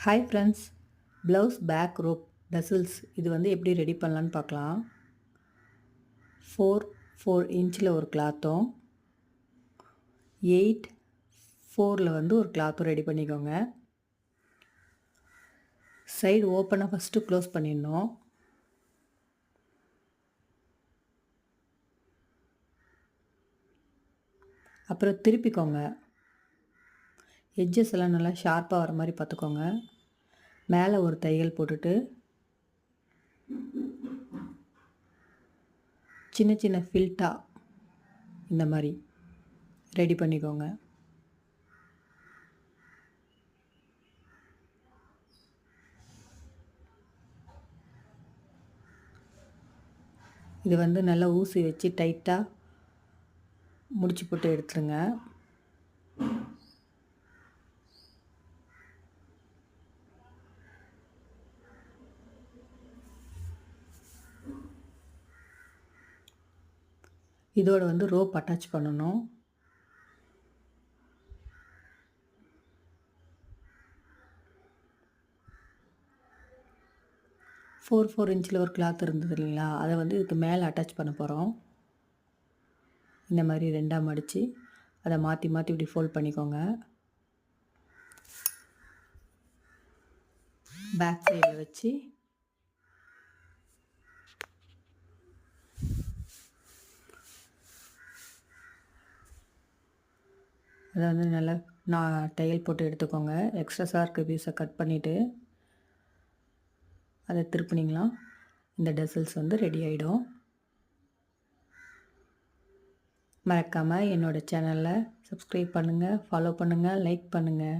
Hi friends, blouse back rope tassels இது வந்து எப்படி ரெடி பண்ணலான்னு பார்க்கலாம். 4 இன்ச்சில் ஒரு கிளாத்தும் 8 4 வந்து ஒரு கிளாத்தும் ரெடி பண்ணிக்கோங்க. சைடு ஓப்பனாக ஃபஸ்ட்டு க்ளோஸ் பண்ணிடணும். அப்புறம் திருப்பிக்கோங்க. எட்ஜஸ் எல்லாம் நல்லா ஷார்ப்பாக வர மாதிரி பார்த்துக்கோங்க. மேலே ஒரு தையல் போட்டுட்டு சின்ன சின்ன ஃபில்ட்டா இந்த மாதிரி ரெடி பண்ணிக்கோங்க. இது வந்து நல்லா ஊசி வச்சு டைட்டாக முடிச்சு போட்டு எடுத்துருங்க. இதோட வந்து ரோப் அட்டாச் பண்ணணும். ஃபோர் இன்ச்சில் ஒரு கிளாத் இருந்தது இல்லைங்களா, அதை வந்து இதுக்கு மேலே அட்டாச் பண்ண போகிறோம். இந்த மாதிரி ரெண்டாக மடித்து அதை மாற்றி மாற்றி இப்படி ஃபோல்ட் பண்ணிக்கோங்க. பேக் சைடில் வச்சு அதை வந்து நல்லா தையல் போட்டு எடுத்துக்கோங்க. எக்ஸ்ட்ராஸாக இருக்க பீஸை கட் பண்ணிவிட்டு அதை திருப்பினீங்களா இந்த டசில்ஸ் வந்து ரெடி ஆகிடும். மறக்காமல் என்னோடய சேனலை சப்ஸ்கிரைப் பண்ணுங்கள், ஃபாலோ பண்ணுங்கள், லைக் பண்ணுங்கள்.